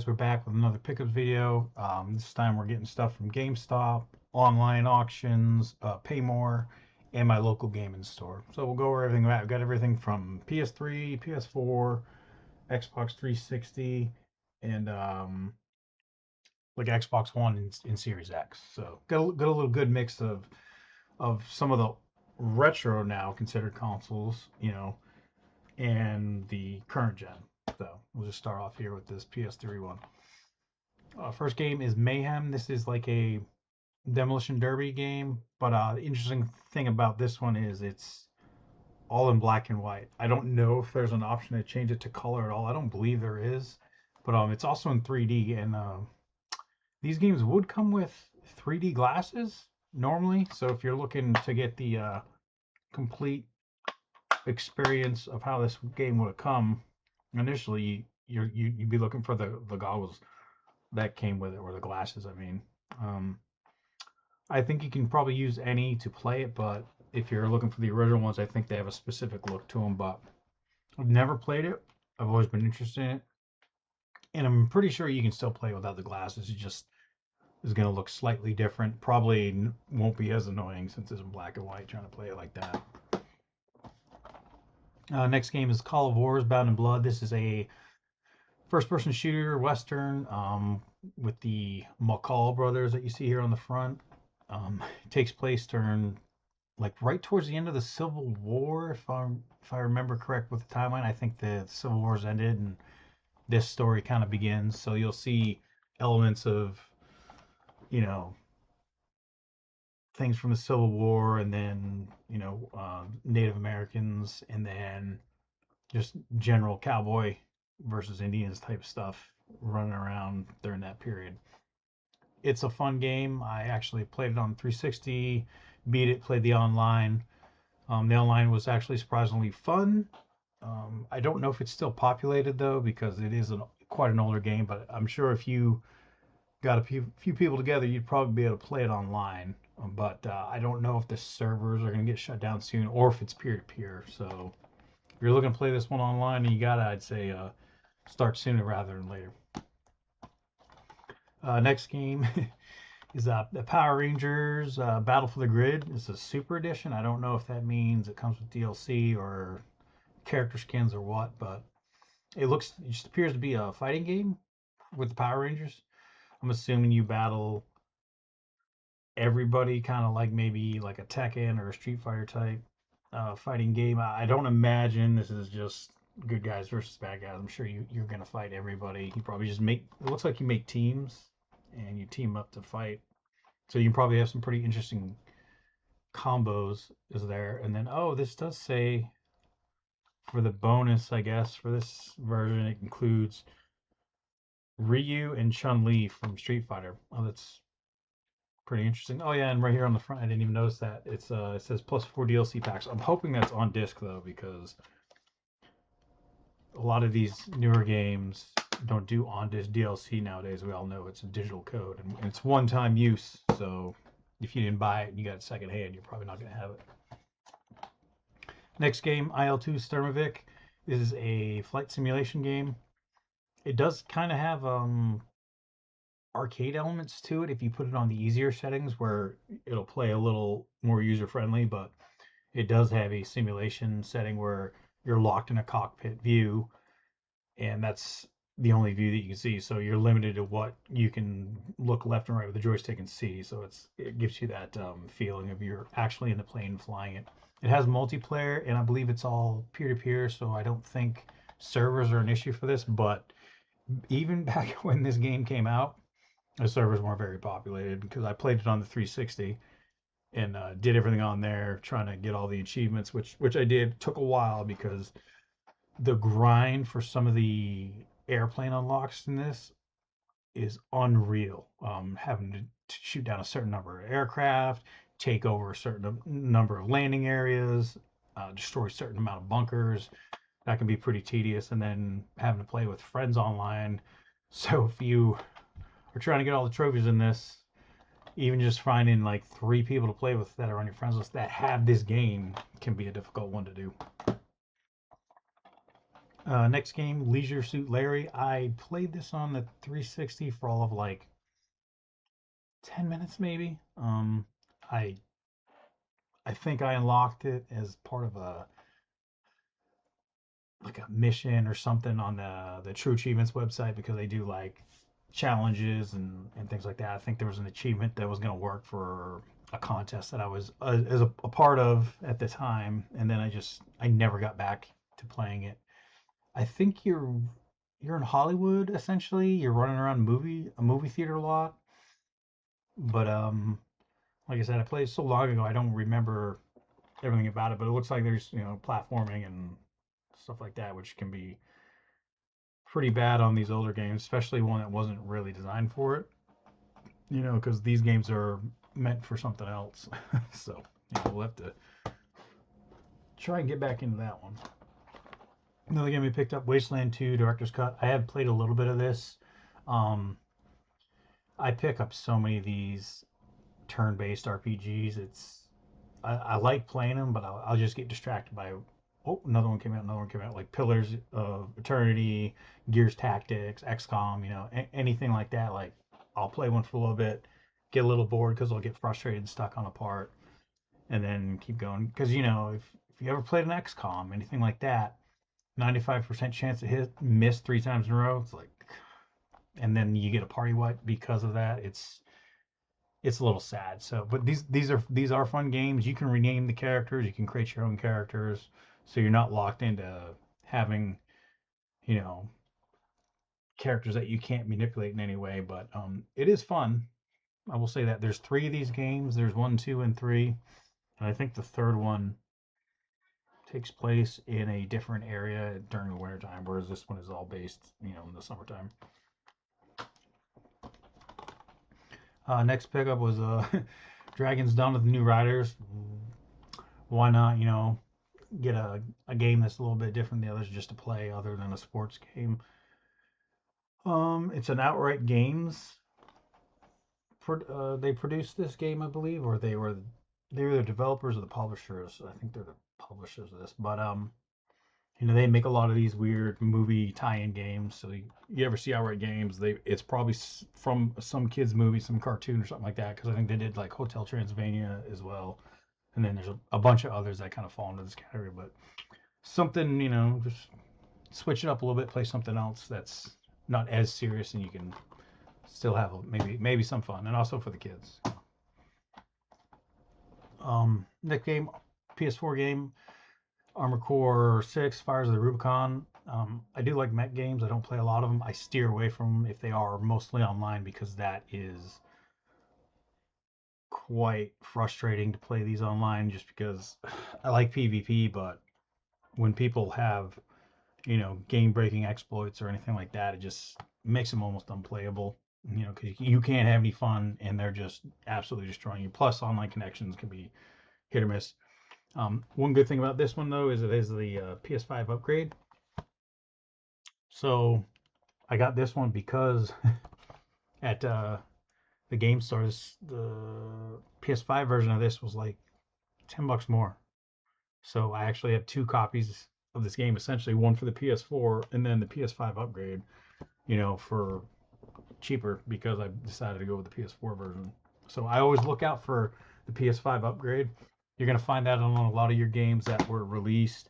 guys, we're back with another pickups video. This time we're getting stuff from Gamestop, online auctions, Paymore, and my local gaming store. So we'll go over everything. We've got everything from PS3, PS4, Xbox 360, and like Xbox One and Series X. So got a little good mix of some of the retro now considered consoles, and the current gen. So we'll just start off here with this PS3 one. First game is Mayhem. This is like a demolition derby game, but the interesting thing about this one is it's all in black and white. I don't know if there's an option to change it to color at all. I don't believe there is, but it's also in 3D, and these games would come with 3D glasses normally. So if you're looking to get the complete experience of how this game would have come initially, you'd be looking for the goggles that came with it, or the glasses. I think you can probably use any to play it, but if you're looking for the original ones, I think they have a specific look to them. But I've never played it. I've always been interested in it, and I'm pretty sure you can still play without the glasses. It just is going to look slightly different. Probably won't be as annoying since it's in black and white trying to play it like that. Next game is Call of Wars Bound in Blood. This is a first-person shooter western with the McCall brothers that you see here on the front. It takes place during, like, right towards the end of the Civil War, if I remember correct with the timeline. I think the Civil War's ended and this story kind of begins. So you'll see elements of, things from the Civil War, and then Native Americans, and then just general cowboy versus Indians type stuff running around during that period. It's a fun game. I actually played it on 360, beat it, played the online. The online was actually surprisingly fun. I don't know if it's still populated though, because it is quite an older game, but I'm sure if you got a few people together, you'd probably be able to play it online. But I don't know if the servers are going to get shut down soon, or if it's peer-to-peer. So if you're looking to play this one online, you gotta, I'd say, start sooner rather than later. Next game is the Power Rangers Battle for the Grid. It's a Super Edition. I don't know if that means it comes with DLC or character skins or what, but it just appears to be a fighting game with the Power Rangers. I'm assuming you battle everybody, kind of like maybe like a Tekken or a Street Fighter type fighting game. I don't imagine this is just good guys versus bad guys. I'm sure you're going to fight everybody. You probably just it looks like you make teams and you team up to fight. So you can probably have some pretty interesting combos is there. And then, this does say for the bonus, I guess, for this version, it includes Ryu and Chun-Li from Street Fighter. Oh, that's pretty interesting. Oh yeah, and right here on the front, I didn't even notice that. It says plus 4 DLC packs. I'm hoping that's on disc though, because a lot of these newer games don't do on disc DLC nowadays. We all know it's a digital code and it's one-time use. So if you didn't buy it and you got it secondhand, you're probably not going to have it. Next game, IL-2 Sturmovik. This is a flight simulation game. It does kind of have arcade elements to it if you put it on the easier settings, where it'll play a little more user-friendly, but it does have a simulation setting where you're locked in a cockpit view, and that's the only view that you can see. So you're limited to what you can look left and right with the joystick and see. So it gives you that feeling of you're actually in the plane flying it. It has multiplayer, and I believe it's all peer-to-peer, so I don't think servers are an issue for this. But even back when this game came out, the servers weren't very populated, because I played it on the 360 and did everything on there, trying to get all the achievements, which I did. It took a while because the grind for some of the airplane unlocks in this is unreal. Having to shoot down a certain number of aircraft, take over a certain number of landing areas, destroy a certain amount of bunkers. That can be pretty tedious, and then having to play with friends online. So if you are trying to get all the trophies in this, even just finding like 3 people to play with that are on your friends list that have this game can be a difficult one to do. Next game, Leisure Suit Larry. I played this on the 360 for all of like 10 minutes maybe. I I think I unlocked it as part of a like a mission or something on the True Achievements website because they do like challenges and things like that. I think there was an achievement that was going to work for a contest that I was as a part of at the time, and then I never got back to playing it. I think you're in Hollywood essentially. You're running around a movie theater a lot, but like I said, I played so long ago I don't remember everything about it. But it looks like there's platforming and stuff like that, which can be pretty bad on these older games, especially one that wasn't really designed for it. Because these games are meant for something else. So we'll have to try and get back into that one. Another game we picked up, Wasteland 2 Director's Cut. I have played a little bit of this. Um, I pick up so many of these turn-based RPGs. I like playing them, but I'll just get distracted by another one came out, like Pillars of Eternity, Gears Tactics, XCOM, anything like that. Like I'll play one for a little bit, get a little bored because I'll get frustrated and stuck on a part, and then keep going. Because if you ever played an XCOM, anything like that, 95% chance to miss 3 times in a row. It's like, and then you get a party wipe because of that. It's a little sad. So, but these are fun games. You can rename the characters. You can create your own characters, so you're not locked into having, you know, characters that you can't manipulate in any way. But it is fun. I will say that there's 3 of these games. There's 1, 2, and 3, and I think the third one takes place in a different area during the wintertime, whereas this one is all based, in the summertime. Next pickup was Dragon's Done with the New Riders. Why not, get a game that's a little bit different than the others just to play other than a sports game. It's an Outright Games. They produced this game, I believe, or they were the developers or the publishers. I think they're the publishers of this, but they make a lot of these weird movie tie-in games. So you ever see Outright Games? It's probably from some kids' movie, some cartoon or something like that. Because I think they did like Hotel Transylvania as well, and then there's a bunch of others that kind of fall into this category. But something, just switch it up a little bit, play something else that's not as serious, and you can still have maybe some fun, and also for the kids. Next game, PS4 game. Armored Core 6, Fires of the Rubicon. I do like mech games. I don't play a lot of them. I steer away from them if they are mostly online because that is quite frustrating to play these online just because I like PvP, but when people have, game-breaking exploits or anything like that, it just makes them almost unplayable, because you can't have any fun and they're just absolutely destroying you. Plus, online connections can be hit or miss. One good thing about this one, though, is it is the PS5 upgrade. So I got this one because at the game stores, the PS5 version of this was like $10 more. So I actually have 2 copies of this game, essentially one for the PS4 and then the PS5 upgrade, for cheaper because I decided to go with the PS4 version. So I always look out for the PS5 upgrade. You're going to find that on a lot of your games that were released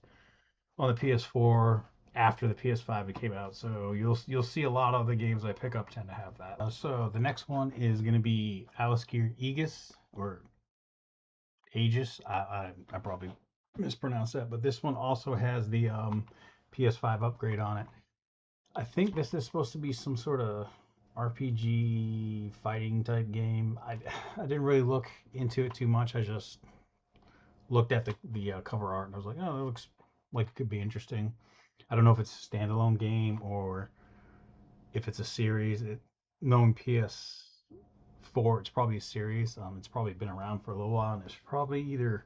on the PS4 after the PS5 came out. So you'll see a lot of the games I pick up tend to have that. So the next one is going to be Alice Gear Aegis or Aegis. I probably mispronounced that, but this one also has the PS5 upgrade on it. I think this is supposed to be some sort of RPG fighting type game. I didn't really look into it too much. I just looked at the cover art and I was like, oh, that looks like it could be interesting. I don't know if it's a standalone game or if it's a series. Knowing PS4, it's probably a series. It's probably been around for a little while, and it's probably either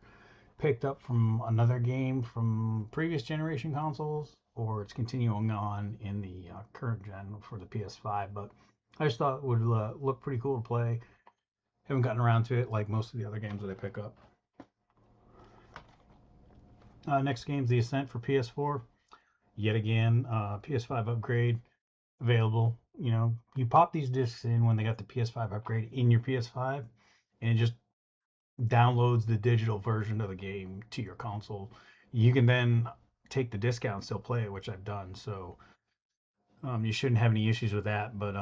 picked up from another game from previous generation consoles or it's continuing on in the current gen for the PS5. But I just thought it would look pretty cool to play. Haven't gotten around to it like most of the other games that I pick up. Next game's The Ascent for PS4. yet again. PS5 upgrade available. You pop these discs in when they got the PS5 upgrade in your PS5, and it just downloads the digital version of the game to your console. You can then take the disc out and still play it, which I've done. So you shouldn't have any issues with that. But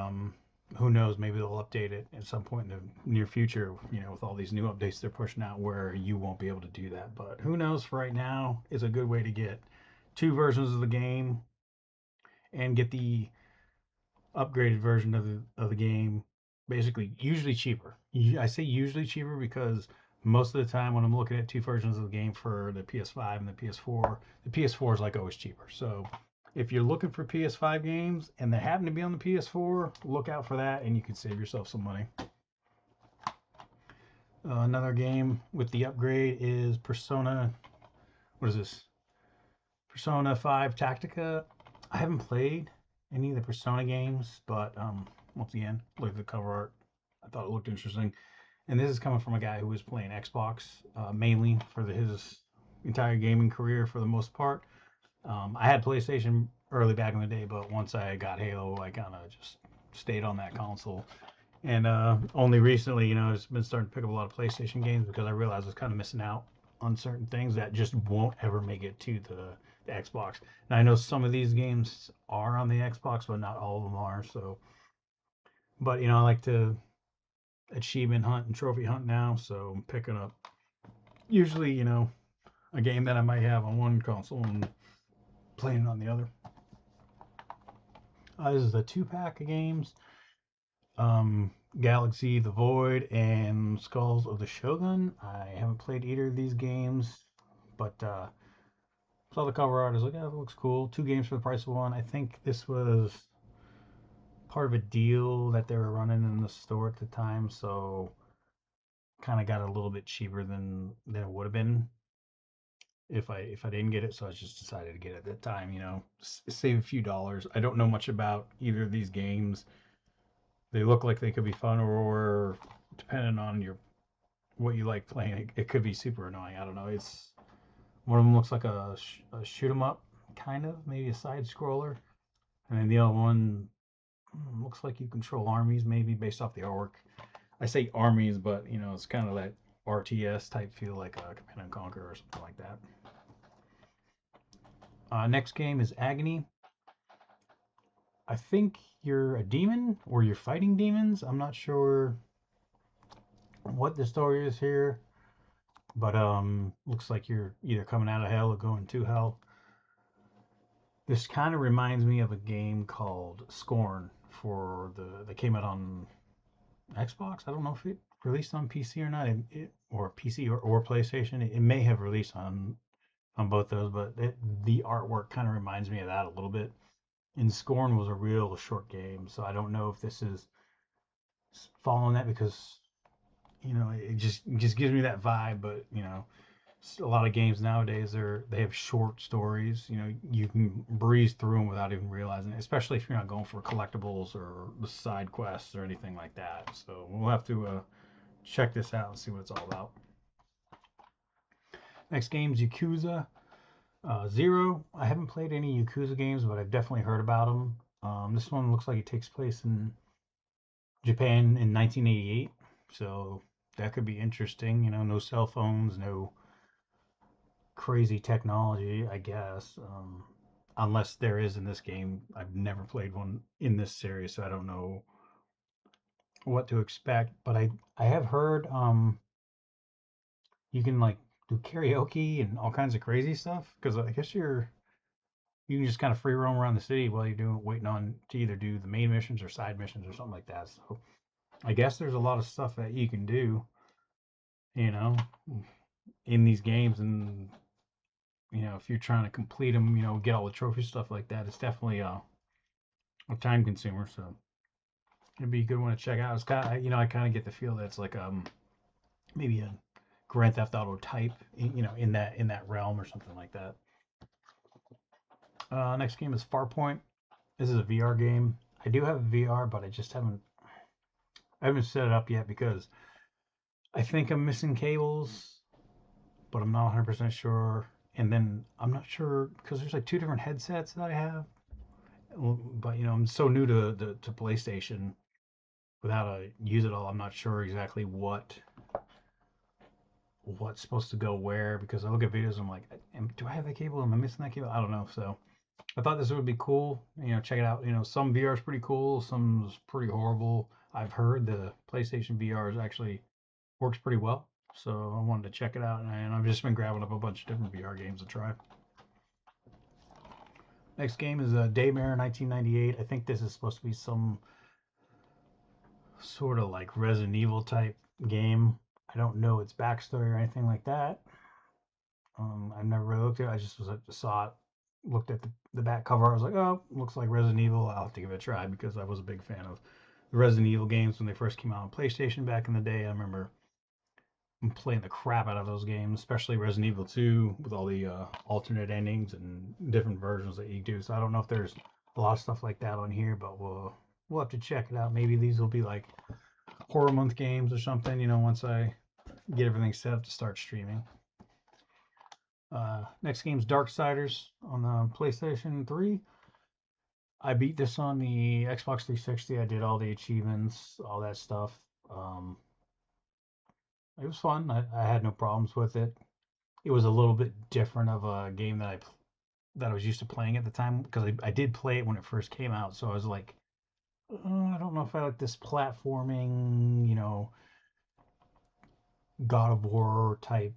who knows? Maybe they'll update it at some point in the near future. With all these new updates they're pushing out, where you won't be able to do that. But who knows? For right now, it's a good way to get two versions of the game and get the upgraded version of the game, basically usually cheaper. I say usually cheaper because most of the time when I'm looking at two versions of the game for the PS5 and the PS4, the PS4 is like always cheaper. So if you're looking for PS5 games and they happen to be on the PS4, look out for that and you can save yourself some money. Another game with the upgrade is Persona. What is this? Persona 5 Tactica. I haven't played any of the Persona games, but once again, look at the cover art. I thought it looked interesting. And this is coming from a guy who was playing Xbox mainly for his entire gaming career for the most part. I had PlayStation early back in the day, but once I got Halo, I kind of just stayed on that console. And only recently, I've just been starting to pick up a lot of PlayStation games because I realized I was kind of missing out on certain things that just won't ever make it to the Xbox. And I know some of these games are on the Xbox, but not all of them are. So, but I like to achievement hunt and trophy hunt now, so I'm picking up usually a game that I might have on one console and playing it on the other. This is a 2-pack of games. Galaxy, The Void, and Skulls of the Shogun. I haven't played either of these games, but saw the cover art. I was like, yeah, it looks cool. 2 games for the price of one. I think this was part of a deal that they were running in the store at the time, so kind of got a little bit cheaper than it would have been if I didn't get it. So I just decided to get it at that time. Save a few dollars. I don't know much about either of these games. They look like they could be fun, or depending on what you like playing, it could be super annoying. I don't know. It's one of them looks like a shoot 'em up, kind of maybe a side scroller, and then the other one looks like you control armies, maybe based off the artwork. I say armies, but it's kind of that RTS type feel, like a Command and Conquer or something like that. Next game is Agony. I think you're a demon or you're fighting demons. I'm not sure what the story is here, but looks like you're either coming out of hell or going to hell. This kind of reminds me of a game called Scorn that came out on Xbox. I don't know if it released on PC or not, or PC or PlayStation. It may have released on both those, but the artwork kind of reminds me of that a little bit. And Scorn was a real short game, so I don't know if this is following that, because it just gives me that vibe. But a lot of games nowadays they have short stories. You can breeze through them without even realizing it, especially if you're not going for collectibles or the side quests or anything like that. So we'll have to check this out and see what it's all about. Next game's Yakuza Zero. I haven't played any Yakuza games, but I've definitely heard about them. This one looks like it takes place in Japan in 1988, so that could be interesting. No cell phones, no crazy technology, I guess. Unless there is in this game. I've never played one in this series, so I don't know what to expect. But I have heard you can like do karaoke and all kinds of crazy stuff, because I guess you can just kind of free roam around the city while you're waiting on to either do the main missions or side missions or something like that. So I guess there's a lot of stuff that you can do, you know, in these games. And if you're trying to complete them, get all the trophy stuff like that, it's definitely a time consumer. So it'd be a good one to check out. It's kind of, I kind of get the feel that it's like maybe a Grand Theft Auto type, in that realm or something like that. Next game is Farpoint. This is a VR game. I do have a VR, but I haven't set it up yet because I think I'm missing cables, but I'm not 100% sure. And then I'm not sure because there's like two different headsets that I have, but I'm so new to PlayStation without a use it all. I'm not sure exactly what's supposed to go where because I look at videos. I'm like, do I have that cable? Am I missing that cable? I don't know. So I thought this would be cool. Check it out. Some VR is pretty cool, some's pretty horrible. I've heard the PlayStation VR is actually works pretty well, so I wanted to check it out, and I've just been grabbing up a bunch of different VR games to try. Next game is Daymare 1998. I think this is supposed to be some sort of like Resident Evil type game. I don't know its backstory or anything like that. I've never really looked at it. I just saw it, looked at the back cover. I was like, oh, looks like Resident Evil. I'll have to give it a try because I was a big fan of the Resident Evil games when they first came out on PlayStation back in the day. I remember playing the crap out of those games, especially Resident Evil 2 with all the alternate endings and different versions that you do. So I don't know if there's a lot of stuff like that on here, but we'll have to check it out. Maybe these will be like horror month games or something. Once I get everything set up to start streaming. Next game's Darksiders on the PlayStation 3. I beat this on the Xbox 360. I did all the achievements, all that stuff. It was fun. I had no problems with it. It was a little bit different of a game that I was used to playing at the time because I did play it when it first came out. So I was like, I don't know if I like this platforming, God of War type,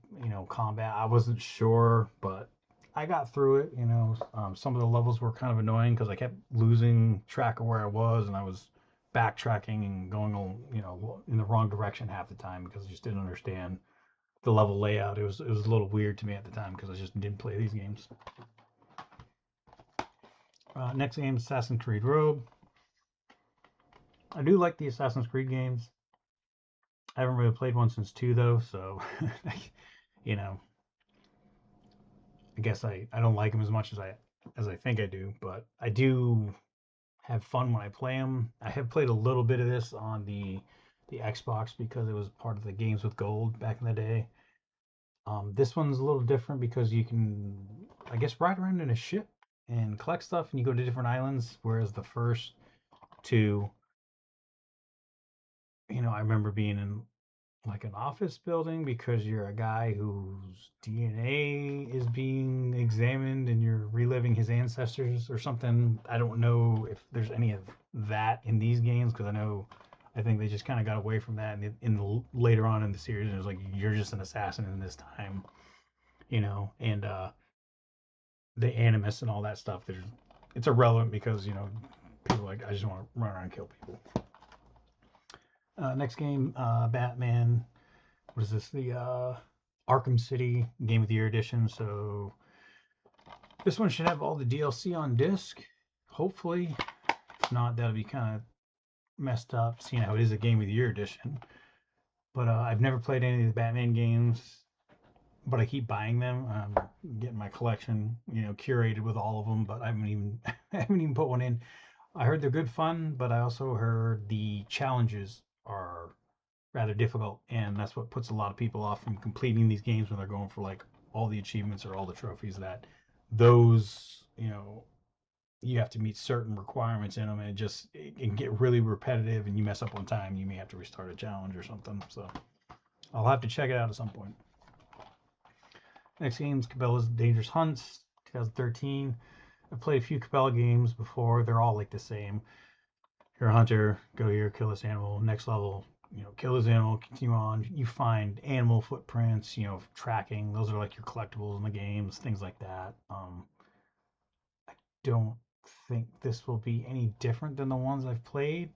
combat. I wasn't sure, but I got through it. Some of the levels were kind of annoying because I kept losing track of where I was, and I was backtracking and going, in the wrong direction half the time because I just didn't understand the level layout. It was a little weird to me at the time because I just didn't play these games. Next game, Assassin's Creed Rogue. I do like the Assassin's Creed games. I haven't really played one since 2 though, so you know, I guess I don't like them as much as I think I do, but I do have fun when I play them. I have played a little bit of this on the Xbox because it was part of the Games with Gold back in the day. This one's a little different because you can, I guess, ride around in a ship and collect stuff, and you go to different islands. Whereas the first two, I remember being in like an office building because you're a guy whose DNA is being examined and you're reliving his ancestors or something. I don't know if there's any of that in these games because I think they just kind of got away from that in the later on in the series. It was like you're just an assassin in this time, and the animus and all that stuff. It's irrelevant because people are like I just want to run around and kill people. Next game, Batman. What is this? The Arkham City Game of the Year edition. So this one should have all the DLC on disc. Hopefully, if not, that'll be kind of messed up, seeing how it is a Game of the Year edition. But I've never played any of the Batman games, but I keep buying them. Getting my collection, curated with all of them. But I haven't even put one in. I heard they're good fun, but I also heard the challenges are rather difficult, and that's what puts a lot of people off from completing these games when they're going for like all the achievements or all the trophies. That those, you have to meet certain requirements in them, and it can get really repetitive, and you mess up one time, you may have to restart a challenge or something. So I'll have to check it out at some point. Next game is Cabela's Dangerous Hunts, 2013. I've played a few Cabela games before. They're all like the same. You're a hunter, go here, kill this animal. Next level, kill this animal, continue on. You find animal footprints, tracking. Those are like your collectibles in the games, things like that. I don't think this will be any different than the ones I've played.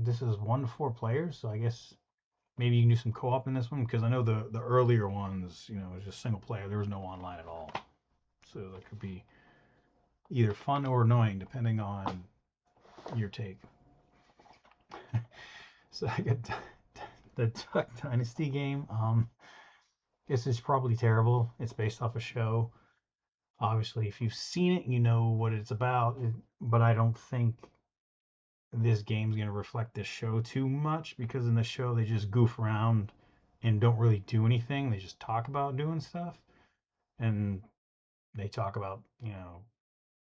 This is 1 to 4 players, so I guess maybe you can do some co-op in this one because I know the earlier ones, it was just single player. There was no online at all, so that could be either fun or annoying depending on your take. So I got the Duck Dynasty game. This is probably terrible. It's based off a show. Obviously, if you've seen it, you know what it's about. But I don't think this game's going to reflect this show too much because in the show they just goof around and don't really do anything. They just talk about doing stuff. and they talk about,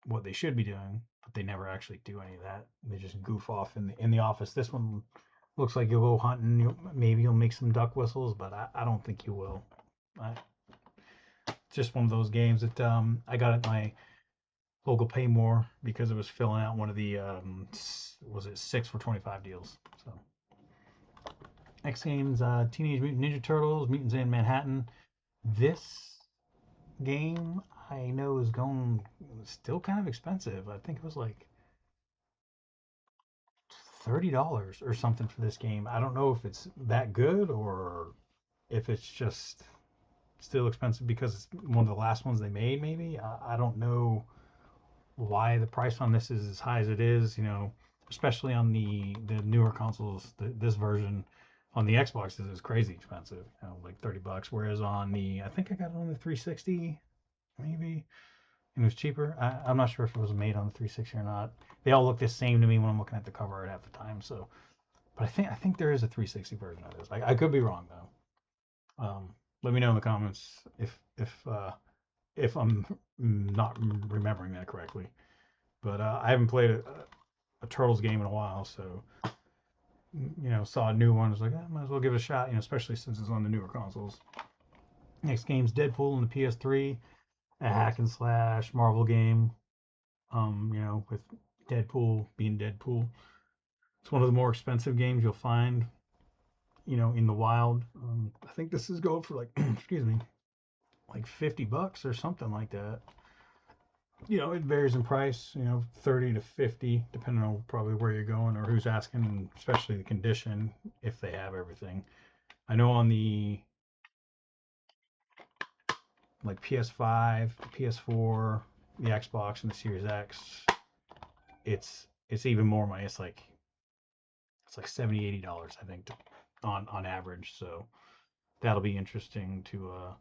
what they should be doing, but they never actually do any of that. They just goof off in the office. This one looks like you'll go hunting. Maybe you'll make some duck whistles, but I don't think you will. I, just one of those games that I got at my local Paymore because it was filling out one of the was it 6 for 25 deals. So next game's Teenage Mutant Ninja Turtles: Mutants in Manhattan. This game I know is going still kind of expensive. I think it was like $30 or something for this game. I don't know if it's that good or if it's just still expensive because it's one of the last ones they made. Maybe I don't know why the price on this is as high as it is. Especially on the newer consoles. This version on the Xbox is crazy expensive. Like $30. Whereas on the I think I got it on the 360 maybe. And it was cheaper. I'm not sure if it was made on the 360 or not. They all look the same to me when I'm looking at the cover art half the time. So, but I think there is a 360 version of this. I could be wrong though. Let me know in the comments if I'm not remembering that correctly. But I haven't played a Turtles game in a while, so saw a new one. I was like, might as well give it a shot. Especially since it's on the newer consoles. Next game's Deadpool on the PS3, a hack and slash Marvel game. With Deadpool being Deadpool. It's one of the more expensive games you'll find, in the wild. I think this is going for like, excuse me, like $50 or something like that. It varies in price, 30 to 50, depending on probably where you're going or who's asking, and especially the condition, if they have everything. I know on the like PS5, PS4, the Xbox, and the Series X, it's even more money. It's like $70-$80, I think, on average. So that'll be interesting to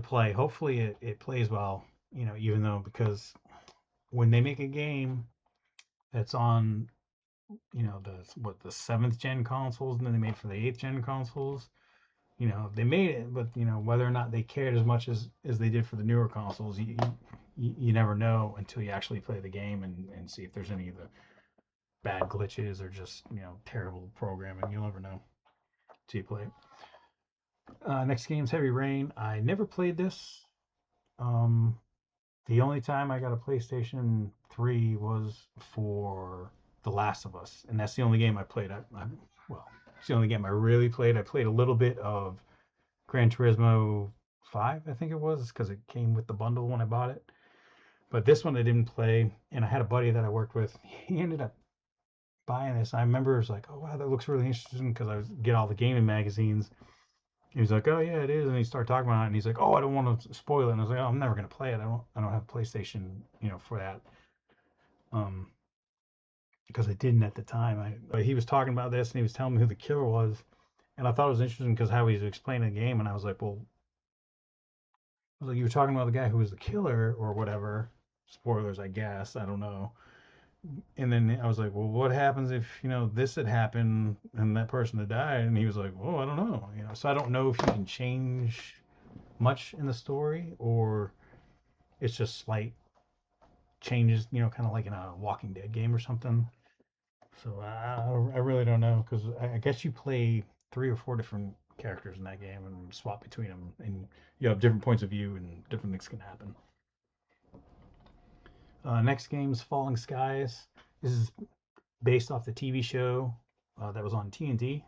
play. Hopefully it plays well. Even though because when they make a game that's on the seventh gen consoles and then they made for the eighth gen consoles. They made it, but whether or not they cared as much as they did for the newer consoles, you never know until you actually play the game and see if there's any of the bad glitches or just terrible programming. You'll never know until you play it. Next game's Heavy Rain. I never played this. Um, the only time I got a PlayStation 3 was for The Last of Us, and that's the only game I played. Well, it's the only game I really played. I played a little bit of Gran Turismo 5, I think it was, because it came with the bundle when I bought it. But this one I didn't play, and I had a buddy that I worked with. He ended up buying this. I remember it was like, oh wow, that looks really interesting because I get all the gaming magazines. He was like, oh yeah, it is, and he started talking about it, and he's like, oh, I don't want to spoil it, and I was like, oh, I'm never gonna play it. I don't have a PlayStation, for that. Um, because I didn't at the time. But he was talking about this, and he was telling me who the killer was, and I thought it was interesting because how he was explaining the game, and I was like, well, you were talking about the guy who was the killer or whatever. Spoilers, I guess. I don't know. And then I was like, well, what happens if this had happened and that person had died? And he was like, well, I don't know. So I don't know if you can change much in the story or it's just slight changes. Kind of like in a Walking Dead game or something. So I really don't know because I guess you play 3 or 4 different characters in that game and swap between them, and you have different points of view and different things can happen. Next game's Falling Skies. This is based off the TV show that was on TNT.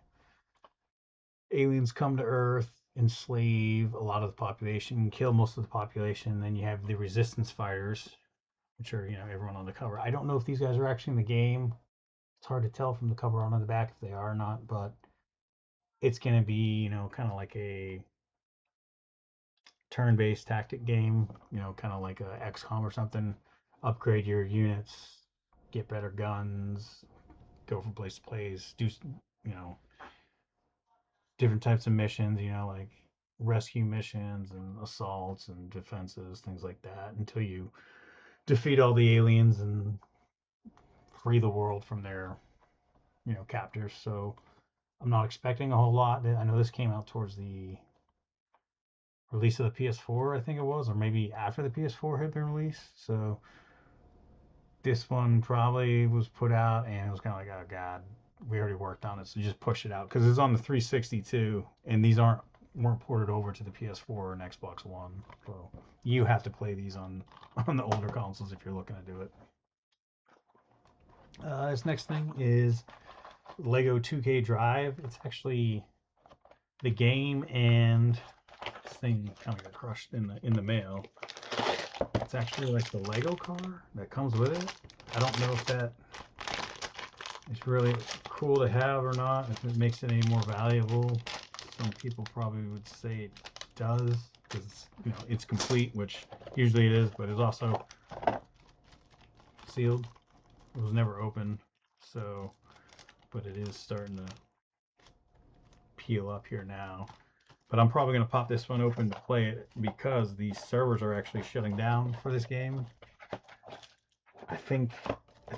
Aliens come to Earth, enslave a lot of the population, kill most of the population. Then you have the resistance fighters, which are everyone on the cover. I don't know if these guys are actually in the game. It's hard to tell from the cover on the back if they are or not, but it's gonna be kind of like a turn-based tactic game. Kind of like a XCOM or something. Upgrade your units, get better guns, go from place to place, do different types of missions, like rescue missions and assaults and defenses, things like that, until you defeat all the aliens and free the world from their, captors. So I'm not expecting a whole lot. I know this came out towards the release of the PS4, I think it was, or maybe after the PS4 had been released. So this one probably was put out, and it was kind of like, oh god, we already worked on it, so just push it out because it's on the 360 too, and these weren't ported over to the PS4 and Xbox One. So you have to play these on the older consoles if you're looking to do it. This next thing is Lego 2K Drive. It's actually the game, and this thing kind of got crushed in the mail. It's actually like the Lego car that comes with it. I don't know if that is really cool to have or not, if it makes it any more valuable. Some people probably would say it does, because it's complete, which usually it is, but it's also sealed. It was never opened, so, but it is starting to peel up here now. But I'm probably going to pop this one open to play it because the servers are actually shutting down for this game. I think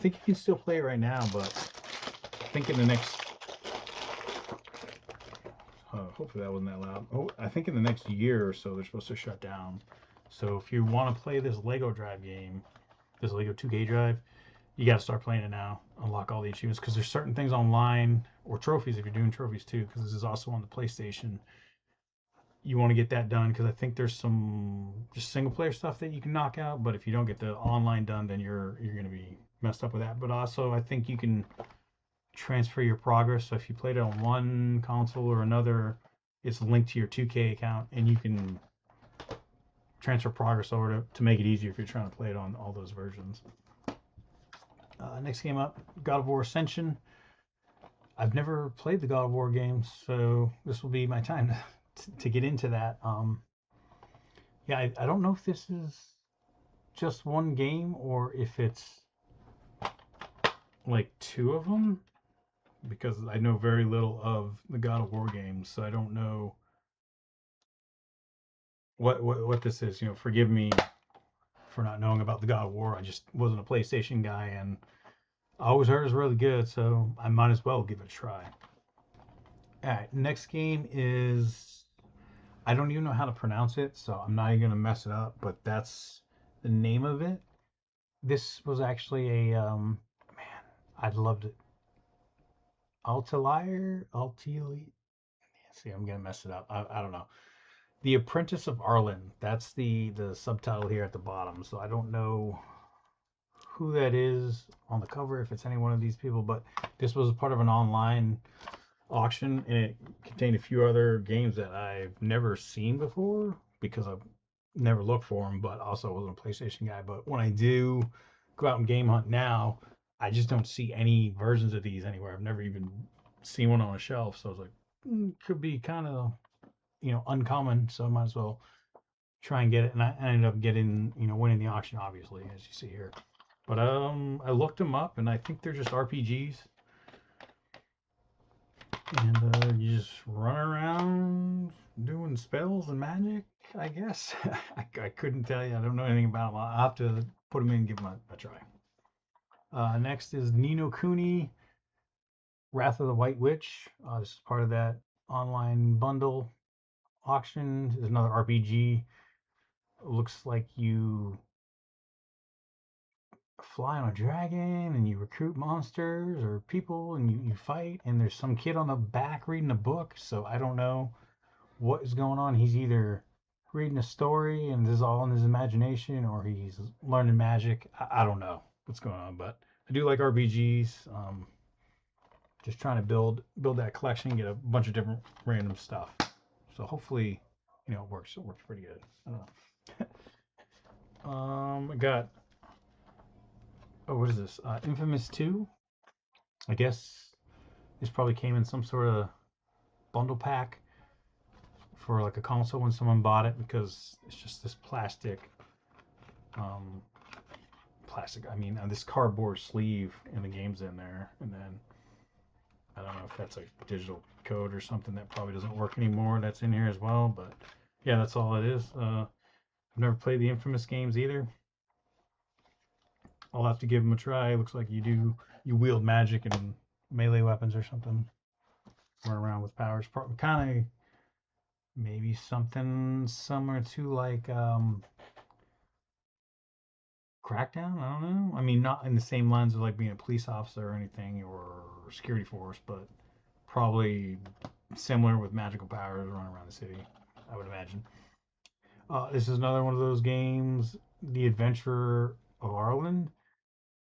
you can still play it right now, but I think in the next hopefully that wasn't that loud. Oh, I think in the next year or so they're supposed to shut down. So if you want to play this Lego Drive game, this Lego 2K Drive, you got to start playing it now. Unlock all the achievements because there's certain things online, or trophies if you're doing trophies too, because this is also on the PlayStation. You want to get that done because I think there's some just single player stuff that you can knock out, but if you don't get the online done, then you're going to be messed up with that. But also I think you can transfer your progress. So if you played it on one console or another, it's linked to your 2K account, and you can transfer progress over to make it easier if you're trying to play it on all those versions. Next game up, God of War Ascension. I've never played the God of War games, so this will be my time to get into that. Yeah, I don't know if this is just one game or if it's like two of them, because I know very little of the God of War games, so I don't know what this is. Forgive me for not knowing about the God of War. I just wasn't a PlayStation guy, and I always heard it was really good, so I might as well give it a try. All right, next game is, I don't even know how to pronounce it, so I'm not even gonna mess it up, but that's the name of it. This was actually a man, I loved it. Altili. See, I'm gonna mess it up. I don't know. The Apprentice of Arlen. That's the subtitle here at the bottom. So I don't know who that is on the cover, if it's any one of these people, but this was part of an online auction, and it contained a few other games that I've never seen before because I've never looked for them, but also wasn't a PlayStation guy. But when I do go out and game hunt now, I just don't see any versions of these anywhere. I've never even seen one on a shelf, so I was like, could be kind of uncommon, so I might as well try and get it. And I ended up getting, winning the auction, obviously, as you see here. But I looked them up, and I think they're just RPGs, and you just run around doing spells and magic, I guess. I couldn't tell you. I don't know anything about them. I'll have to put them in and give them a try. Next is Ni no Kuni, Wrath of the White Witch. This is part of that online bundle auction. There's another RPG. It looks like you fly on a dragon and you recruit monsters or people, and you fight, and there's some kid on the back reading a book, so I don't know what is going on. He's either reading a story and this is all in his imagination, or he's learning magic. I don't know what's going on, but I do like RPGs. Just trying to build that collection, get a bunch of different random stuff. So hopefully, it works. It works pretty good. I don't know. I got, what is this? Infamous 2. I guess this probably came in some sort of bundle pack for like a console when someone bought it, because it's just this plastic. I mean, this cardboard sleeve, and the game's in there, and then I don't know if that's a digital code or something that probably doesn't work anymore. That's in here as well, but yeah, that's all it is. I've never played the Infamous games either. I'll have to give them a try. It looks like you wield magic and melee weapons or something. Run around with powers. Kind of Maybe something similar to like Crackdown. I don't know. I mean, not in the same lines of like being a police officer or anything or security force, but probably similar with magical powers running around the city. I would imagine. This is another one of those games, The Adventure of Arlen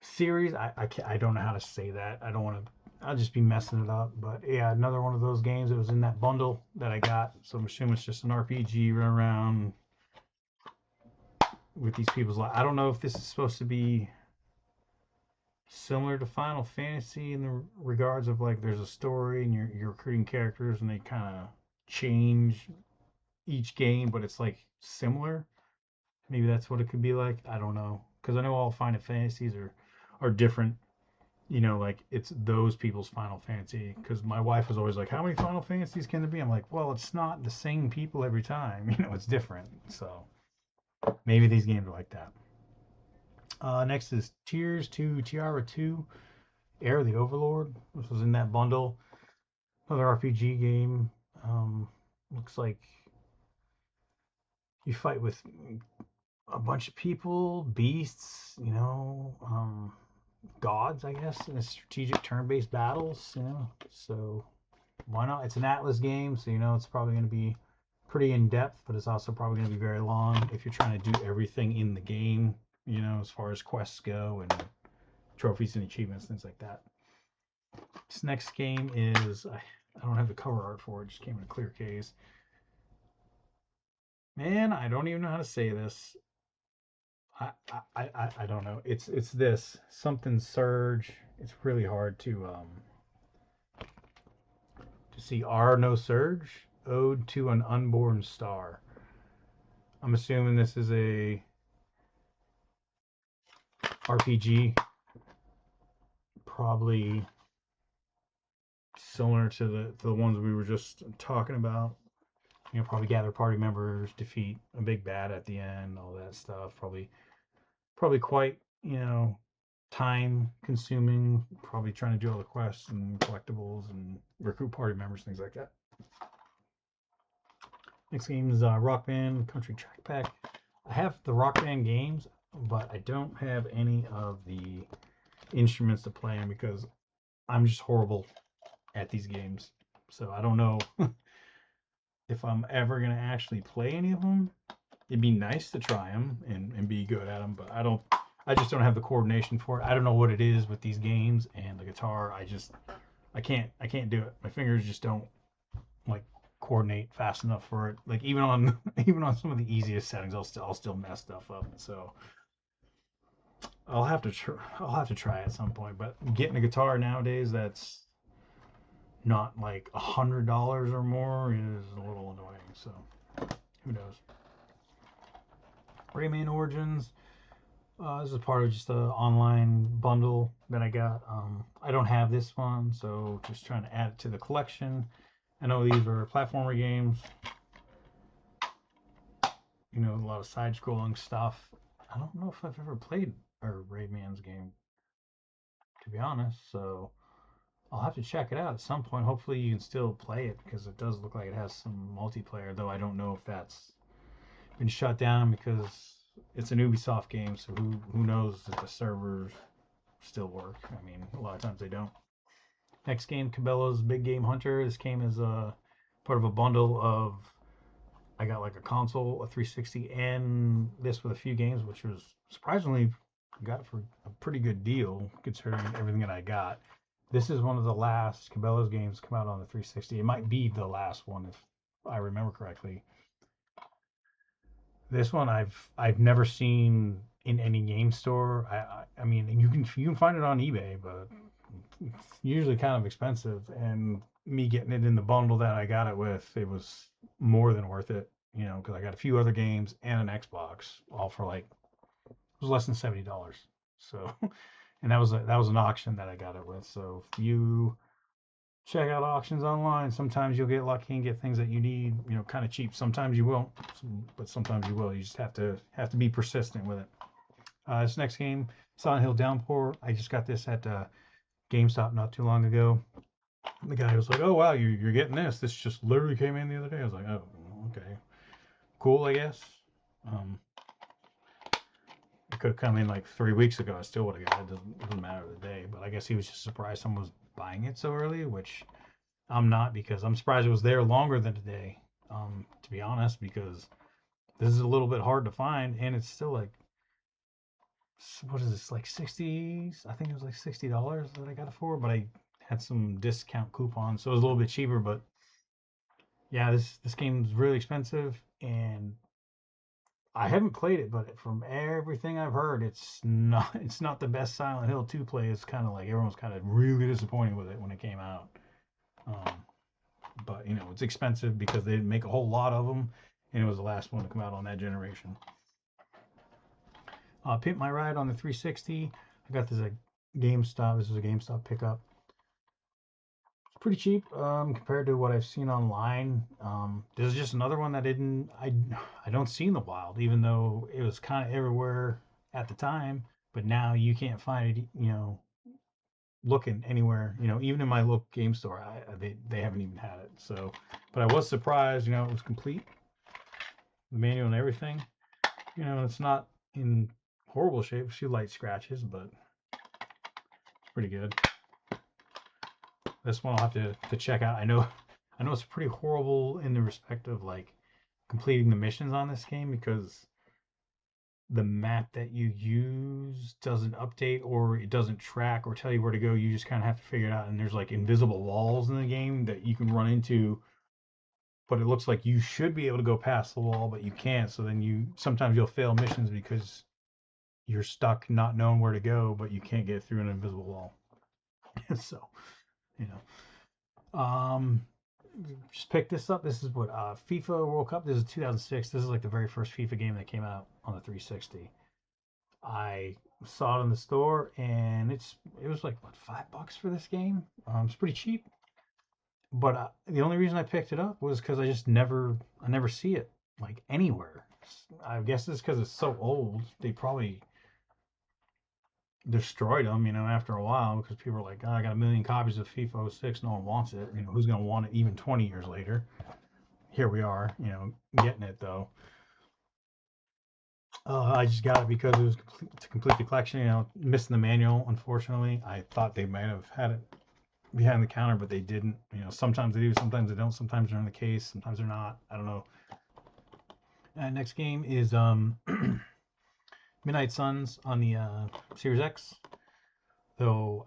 series. I don't know how to say that. I don't want to. I'll just be messing it up. But yeah, another one of those games. It was in that bundle that I got. So I'm assuming it's just an RPG run around with these people's lives. I don't know if this is supposed to be similar to Final Fantasy in the regards of like there's a story and you're recruiting characters and they kind of change each game, but it's like similar. Maybe that's what it could be like. I don't know because I know all Final Fantasies are different. You know, like it's those people's Final Fantasy. Because my wife was always like, "How many Final Fantasies can there be?" I'm like, "Well, it's not the same people every time. You know, it's different." So maybe these games are like that. Next is Tears to Tiara 2, Air the Overlord. This was in that bundle. Another RPG game. Looks like you fight with a bunch of people, beasts, gods, I guess, in a strategic turn-based battles. So why not? It's an Atlas game, so it's probably going to be pretty in depth, but it's also probably going to be very long if you're trying to do everything in the game. As far as quests go and trophies and achievements, things like that. This next game is I don't have the cover art for it. It just came in a clear case. Man, I don't even know how to say this. I don't know. It's this something surge. It's really hard to see. R no surge. Ode to an unborn star. I'm assuming this is a RPG, probably similar to the ones we were just talking about. Probably gather party members, defeat a big bad at the end, all that stuff. Probably quite time consuming. Probably trying to do all the quests and collectibles and recruit party members, things like that. Next game is Rock Band Country Track Pack. I have the Rock Band games, but I don't have any of the instruments to play on because I'm just horrible at these games. So I don't know if I'm ever gonna actually play any of them. It'd be nice to try them and be good at them, but I just don't have the coordination for it. I don't know what it is with these games and the guitar. I can't do it. My fingers just don't like coordinate fast enough for it. Like even on even on some of the easiest settings, I'll still mess stuff up. So I'll have to try at some point. But getting a guitar nowadays that's not like $100 or more is a little annoying. So who knows? Rayman Origins. This is part of just an online bundle that I got. I don't have this one, so just trying to add it to the collection. I know these are platformer games. A lot of side-scrolling stuff. I don't know if I've ever played a Rayman's game, to be honest. So I'll have to check it out at some point. Hopefully you can still play it because it does look like it has some multiplayer, though I don't know if that's been shut down because it's an Ubisoft game, so who knows if the servers still work. I mean, a lot of times they don't. Next game, Cabela's Big Game Hunter. This came as a part of a bundle of I got like a console, a 360, and this with a few games, which was surprisingly got it for a pretty good deal considering everything that I got. This is one of the last Cabela's games to come out on the 360. It might be the last one if I remember correctly. This one I've never seen in any game store. I mean you can find it on eBay, but it's usually kind of expensive. And me getting it in the bundle that I got it with, it was more than worth it. Because I got a few other games and an Xbox, all for like it was less than $70. So, and that was an auction that I got it with. So if you check out auctions online. Sometimes you'll get lucky and get things that you need, kind of cheap. Sometimes you won't, but sometimes you will. You just have to be persistent with it. This next game, Silent Hill Downpour. I just got this at Gamestop not too long ago. The guy was like, "Oh wow, you're getting this. This just literally came in the other day." I was like, "Oh, Okay. Cool, I guess. Um, it could have come in like 3 weeks ago. I still would have got it. Doesn't matter the day. But I guess he was just surprised someone was buying it so early, which I'm not, because I'm surprised it was there longer than a day. To be honest, because this is a little bit hard to find, and it's still like, what is this, like 60? I think it was like $60 that I got it for, but I had some discount coupons, so it was a little bit cheaper. But yeah, this game's really expensive, and I haven't played it, but from everything I've heard, it's not the best Silent Hill 2 play. It's kind of like everyone's kind of really disappointed with it when it came out. Um, but it's expensive because they didn't make a whole lot of them, and it was the last one to come out on that generation. Pimp My Ride on the 360. I got this at GameStop. This is a GameStop pickup. It's pretty cheap compared to what I've seen online. This is just another one that I don't see in the wild, even though it was kind of everywhere at the time. But now you can't find it, looking anywhere. Even in my local game store, they haven't even had it. So, but I was surprised. It was complete, the manual and everything. It's not in horrible shape. A few light scratches, but it's pretty good. This one I'll have to check out. I know it's pretty horrible in the respect of like completing the missions on this game, because the map that you use doesn't update, or it doesn't track or tell you where to go. You just kind of have to figure it out. And there's like invisible walls in the game that you can run into, but it looks like you should be able to go past the wall, but you can't. So then sometimes you'll fail missions because you're stuck not knowing where to go, but you can't get through an invisible wall. So, you know, just picked this up. This is what FIFA World Cup. This is 2006. This is like the very first FIFA game that came out on the 360. I saw it in the store, and it was like what, $5 for this game. It's pretty cheap. But the only reason I picked it up was because I never see it like anywhere. I guess it's because it's so old. They probably destroyed them, after a while, because people are like, oh, I got a million copies of FIFA 06. No one wants it. Who's going to want it even 20 years later? Here we are, getting it though. I just got it because it was to complete the collection. Missing the manual, unfortunately. I thought they might have had it behind the counter, but they didn't. Sometimes they do, sometimes they don't. Sometimes they're in the case, sometimes they're not. I don't know. Next game is Midnight Suns on the Series X. Though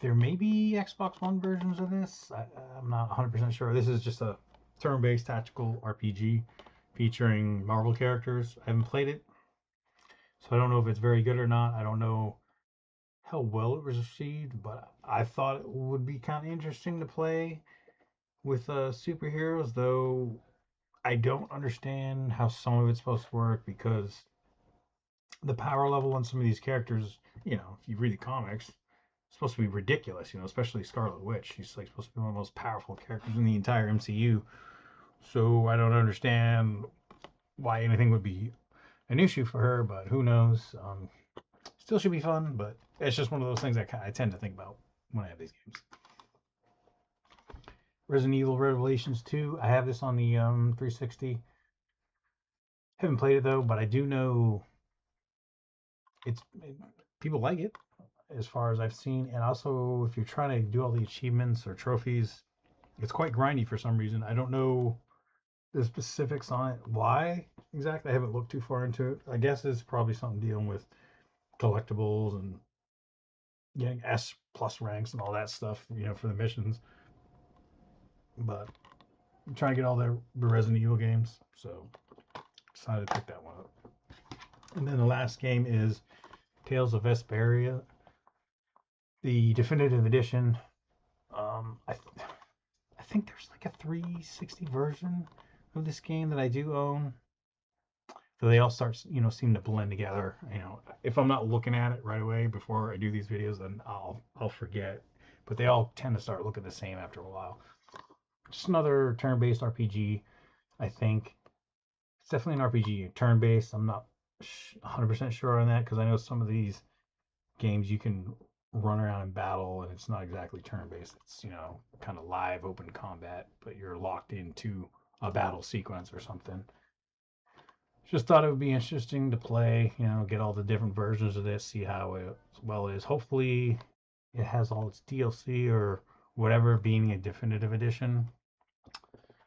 there may be Xbox One versions of this. I'm not 100% sure. This is just a turn-based tactical RPG featuring Marvel characters. I haven't played it, so I don't know if it's very good or not. I don't know how well it was received, but I thought it would be kind of interesting to play with superheroes, though I don't understand how some of it's supposed to work, because the power level on some of these characters, if you read the comics, it's supposed to be ridiculous, especially Scarlet Witch. She's like supposed to be one of the most powerful characters in the entire MCU. So I don't understand why anything would be an issue for her, but who knows? Still should be fun, but it's just one of those things that I tend to think about when I have these games. Resident Evil Revelations 2. I have this on the 360. Haven't played it though, but I do know people like it, as far as I've seen. And also, if you're trying to do all the achievements or trophies, it's quite grindy for some reason. I don't know the specifics on it. Why exactly? I haven't looked too far into it. I guess it's probably something dealing with collectibles and getting S+ ranks and all that stuff, for the missions. But I'm trying to get all the Resident Evil games, so decided to pick that one up. And then the last game is Tales of Vesperia, the definitive edition. I think there's like a 360 version of this game that I do own. So they all start, seem to blend together. If I'm not looking at it right away before I do these videos, then I'll forget. But they all tend to start looking the same after a while. Just another turn-based RPG, I think. It's definitely an RPG, turn-based. I'm not 100% sure on that, because I know some of these games you can run around and battle, and it's not exactly turn-based. It's, kind of live open combat, but you're locked into a battle sequence or something. Just thought it would be interesting to play, get all the different versions of this, see how it well is. Hopefully, it has all its DLC or whatever being a definitive edition.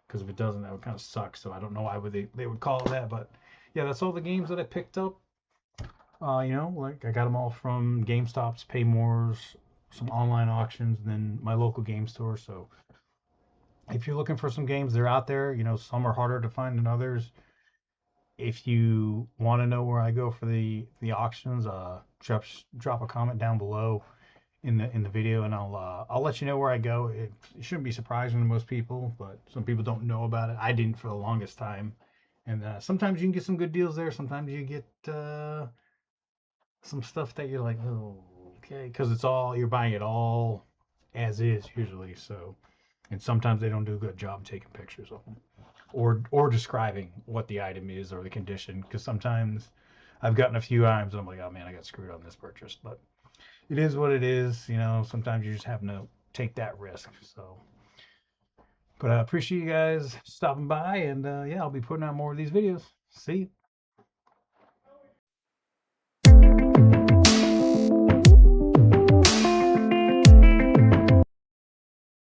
Because if it doesn't, that would kind of suck. So I don't know why they would call it that. But yeah, that's all the games that I picked up. Like I got them all from Gamestop's, Paymores, some online auctions, and then my local game store. So if you're looking for some games, they're out there. Some are harder to find than others. If you want to know where I go for the auctions, drop a comment down below in the video, and I'll let you know where I go. It shouldn't be surprising to most people, but some people don't know about it. I didn't for the longest time, and sometimes you can get some good deals there. Sometimes you get some stuff that you're like, oh, okay, because you're buying it all as is usually. So, and sometimes they don't do a good job taking pictures of them or describing what the item is or the condition. Because sometimes I've gotten a few items and I'm like, oh man, I got screwed on this purchase, but it is what it is. Sometimes you just have to take that risk. So, but I appreciate you guys stopping by, and yeah, I'll be putting out more of these videos. See you.